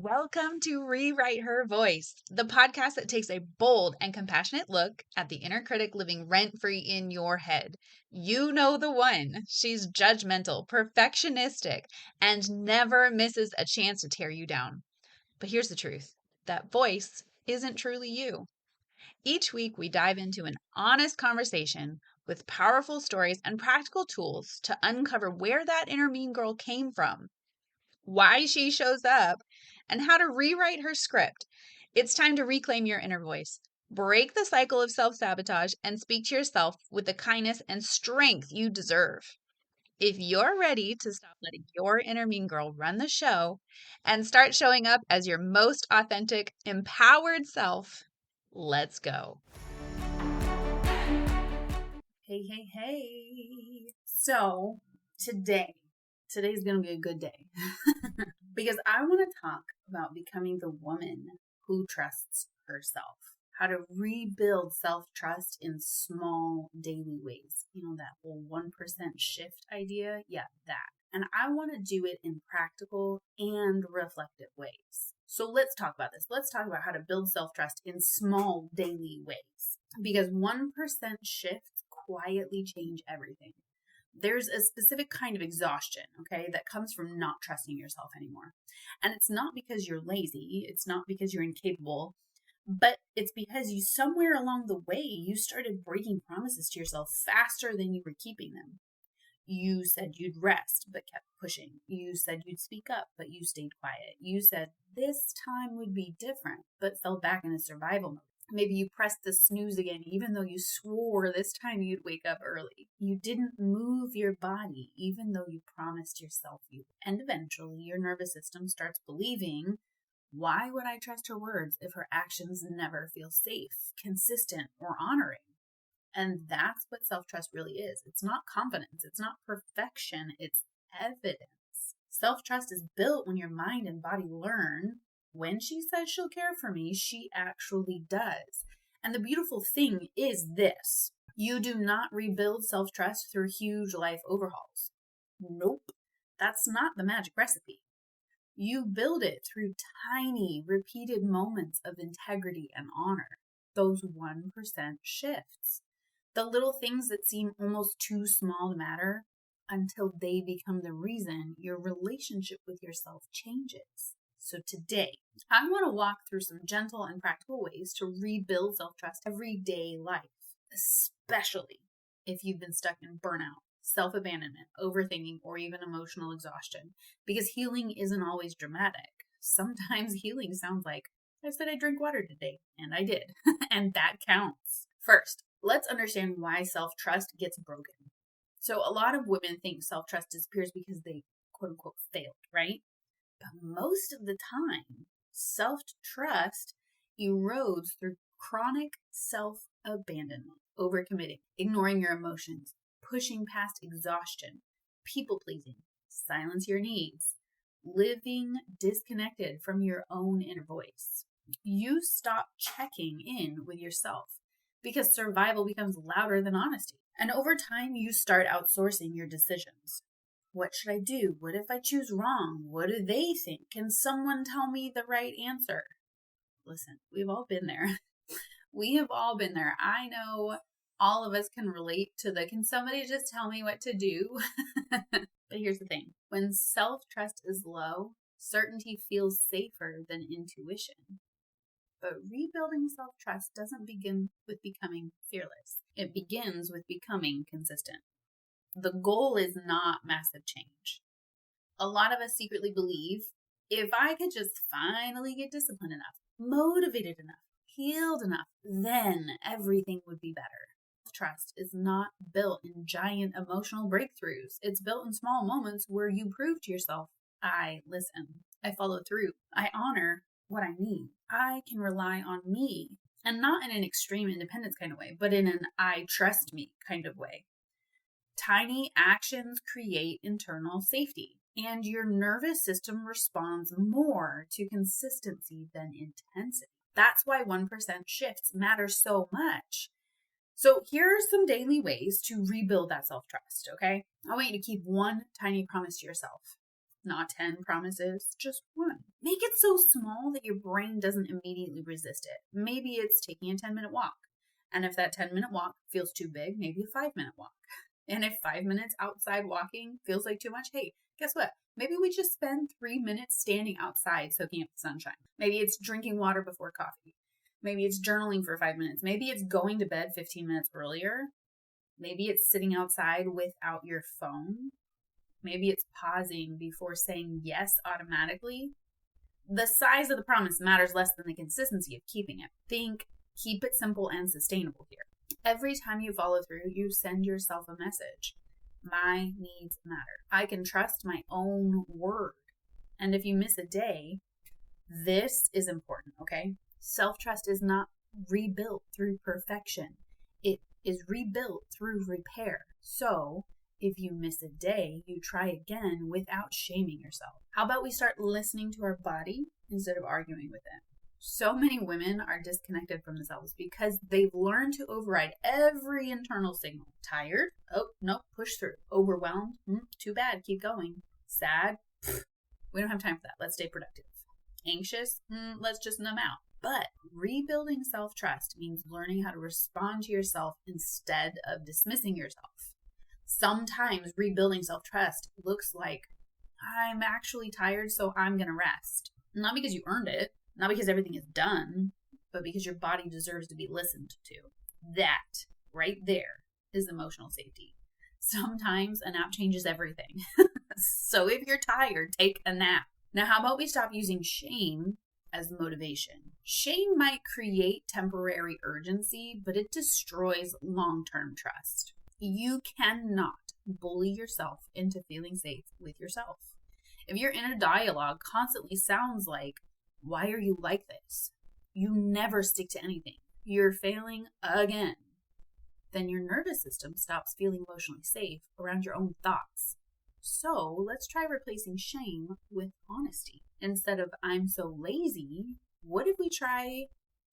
Welcome to Rewrite Her Voice, the podcast that takes a bold and compassionate look at the inner critic living rent-free in your head. You know the one. She's judgmental, perfectionistic, and never misses a chance to tear you down. But here's the truth. That voice isn't truly you. Each week, we dive into an honest conversation with powerful stories and practical tools to uncover where that inner mean girl came from, why she shows up, and how to rewrite her script. It's time to reclaim your inner voice, break the cycle of self-sabotage, and speak to yourself with the kindness and strength you deserve. If you're ready to stop letting your inner mean girl run the show and start showing up as your most authentic, empowered self, let's go. Hey. So today's going to be a good day because I want to talk about becoming the woman who trusts herself, how to rebuild self-trust in small daily ways. You know, that whole 1% shift idea. Yeah, that. And I want to do it in practical and reflective ways. So let's talk about this. Let's talk about how to build self-trust in small daily ways, because 1% shifts quietly change everything. There's a specific kind of exhaustion, okay, that comes from not trusting yourself anymore. And it's not because you're lazy. It's not because you're incapable, but it's because you somewhere along the way, you started breaking promises to yourself faster than you were keeping them. You said you'd rest, but kept pushing. You said you'd speak up, but you stayed quiet. You said this time would be different, but fell back in a survival mode. Maybe you pressed the snooze again, even though you swore this time you'd wake up early. You didn't move your body, even though you promised yourself you would. And eventually, your nervous system starts believing, why would I trust her words if her actions never feel safe, consistent, or honoring? And that's what self-trust really is. It's not confidence. It's not perfection. It's evidence. Self-trust is built when your mind and body learn, when she says she'll care for me, she actually does. And the beautiful thing is this. You do not rebuild self-trust through huge life overhauls. Nope. That's not the magic recipe. You build it through tiny, repeated moments of integrity and honor. Those 1% shifts. The little things that seem almost too small to matter until they become the reason your relationship with yourself changes. So today, I want to walk through some gentle and practical ways to rebuild self-trust everyday life, especially if you've been stuck in burnout, self-abandonment, overthinking, or even emotional exhaustion. Because healing isn't always dramatic. Sometimes healing sounds like, I said I'd drink water today, and I did. And that counts. First, let's understand why self-trust gets broken. So a lot of women think self-trust disappears because they quote-unquote failed, right? But most of the time, self-trust erodes through chronic self-abandonment, overcommitting, ignoring your emotions, pushing past exhaustion, people-pleasing, silence your needs, living disconnected from your own inner voice. You stop checking in with yourself because survival becomes louder than honesty. And over time, you start outsourcing your decisions. What should I do? What if I choose wrong? What do they think? Can someone tell me the right answer? Listen, we've all been there. We have all been there. I know all of us can relate to the, can somebody just tell me what to do? But here's the thing. When self-trust is low, certainty feels safer than intuition. But rebuilding self-trust doesn't begin with becoming fearless. It begins with becoming consistent. The goal is not massive change. A lot of us secretly believe, if I could just finally get disciplined enough, motivated enough, healed enough, then everything would be better. Trust is not built in giant emotional breakthroughs. It's built in small moments where you prove to yourself, I listen, I follow through, I honor what I need. I can rely on me. And not in an extreme independence kind of way, but in an I trust me kind of way. Tiny actions create internal safety, and your nervous system responds more to consistency than intensity. That's why 1% shifts matter so much. So here are some daily ways to rebuild that self-trust, okay? I want you to keep one tiny promise to yourself. Not 10 promises, just one. Make it so small that your brain doesn't immediately resist it. Maybe it's taking a 10-minute walk. And if that 10-minute walk feels too big, maybe a 5-minute walk. And if 5 minutes outside walking feels like too much, hey, guess what? Maybe we just spend 3 minutes standing outside soaking up the sunshine. Maybe it's drinking water before coffee. Maybe it's journaling for 5 minutes. Maybe it's going to bed 15 minutes earlier. Maybe it's sitting outside without your phone. Maybe it's pausing before saying yes automatically. The size of the promise matters less than the consistency of keeping it. Keep it simple and sustainable here. Every time you follow through, you send yourself a message. My needs matter. I can trust my own word. And if you miss a day, this is important, okay? Self-trust is not rebuilt through perfection. It is rebuilt through repair. So if you miss a day, you try again without shaming yourself. How about we start listening to our body instead of arguing with it? So many women are disconnected from themselves because they've learned to override every internal signal. Tired? Oh, no, push through. Overwhelmed? Too bad, keep going. Sad? We don't have time for that. Let's stay productive. Anxious? Let's just numb out. But rebuilding self-trust means learning how to respond to yourself instead of dismissing yourself. Sometimes rebuilding self-trust looks like, I'm actually tired, so I'm going to rest. Not because you earned it, not because everything is done, but because your body deserves to be listened to. That right there is emotional safety. Sometimes a nap changes everything. So if you're tired, take a nap. Now, how about we stop using shame as motivation? Shame might create temporary urgency, but it destroys long-term trust. You cannot bully yourself into feeling safe with yourself. If your inner dialogue constantly sounds like, why are you like this? You never stick to anything. You're failing again. Then your nervous system stops feeling emotionally safe around your own thoughts. So let's try replacing shame with honesty. Instead of I'm so lazy, what if we try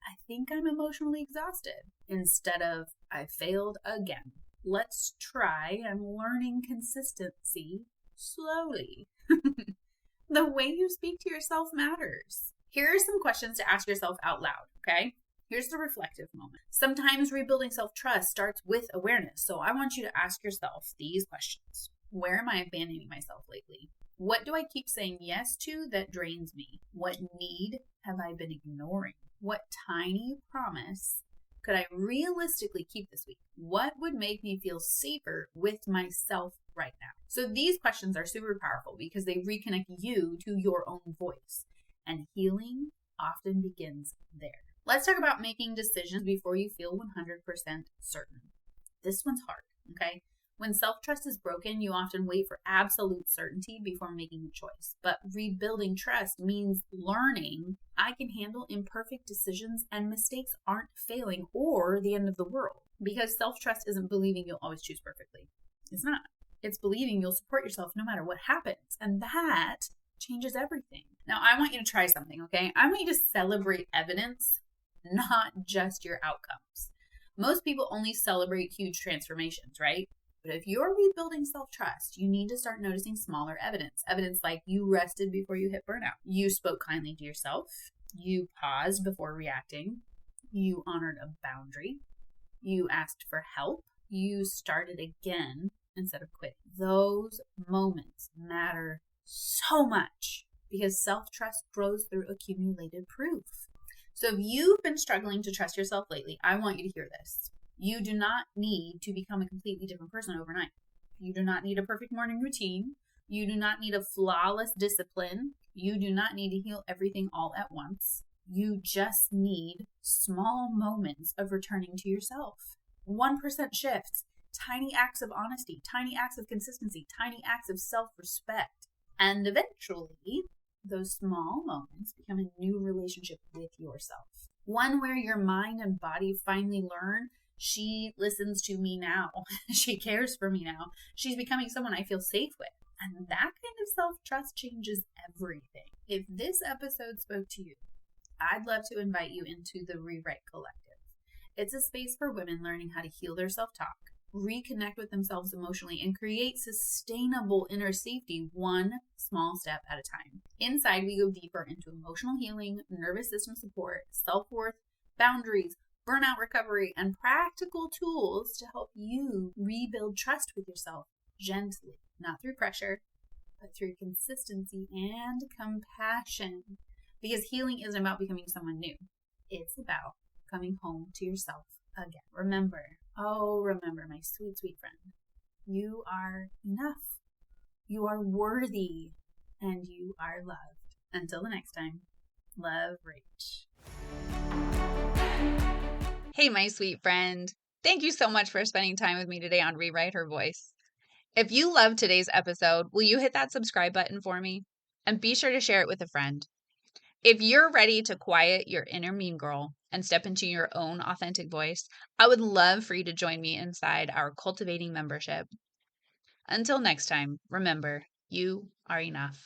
I think I'm emotionally exhausted instead of I failed again? Let's try I'm learning consistency slowly. The way you speak to yourself matters. Here are some questions to ask yourself out loud, okay? Here's the reflective moment. Sometimes rebuilding self-trust starts with awareness. So I want you to ask yourself these questions. Where am I abandoning myself lately? What do I keep saying yes to that drains me? What need have I been ignoring? What tiny promise could I realistically keep this week? What would make me feel safer with myself right now? So these questions are super powerful because they reconnect you to your own voice. And healing often begins there. Let's talk about making decisions before you feel 100% certain. This one's hard, okay? When self-trust is broken, you often wait for absolute certainty before making a choice. But rebuilding trust means learning I can handle imperfect decisions and mistakes aren't failing or the end of the world. Because self-trust isn't believing you'll always choose perfectly. It's not. It's believing you'll support yourself no matter what happens. And that changes everything. Now, I want you to try something, okay? I want you to celebrate evidence, not just your outcomes. Most people only celebrate huge transformations, right? But if you're rebuilding self-trust, you need to start noticing smaller evidence. Evidence like you rested before you hit burnout. You spoke kindly to yourself. You paused before reacting. You honored a boundary. You asked for help. You started again instead of quitting. Those moments matter so much because self-trust grows through accumulated proof. So if you've been struggling to trust yourself lately, I want you to hear this. You do not need to become a completely different person overnight. You do not need a perfect morning routine. You do not need a flawless discipline. You do not need to heal everything all at once. You just need small moments of returning to yourself. 1% shifts, tiny acts of honesty, tiny acts of consistency, tiny acts of self-respect. And eventually, those small moments become a new relationship with yourself. One where your mind and body finally learn, she listens to me now. She cares for me now. She's becoming someone I feel safe with. And that kind of self-trust changes everything. If this episode spoke to you, I'd love to invite you into the Rewrite Collective. It's a space for women learning how to heal their self-talk, reconnect with themselves emotionally, and create sustainable inner safety one small step at a time. Inside, we go deeper into emotional healing, nervous system support, self-worth, boundaries, burnout recovery, and practical tools to help you rebuild trust with yourself gently, not through pressure, but through consistency and compassion. Because healing isn't about becoming someone new. It's about coming home to yourself again. Remember, my sweet, sweet friend, you are enough. You are worthy, and you are loved. Until the next time, love, Rach. Hey, my sweet friend. Thank you so much for spending time with me today on Rewrite Her Voice. If you loved today's episode, will you hit that subscribe button for me? And be sure to share it with a friend. If you're ready to quiet your inner mean girl and step into your own authentic voice, I would love for you to join me inside our Cultivating membership. Until next time, remember, you are enough.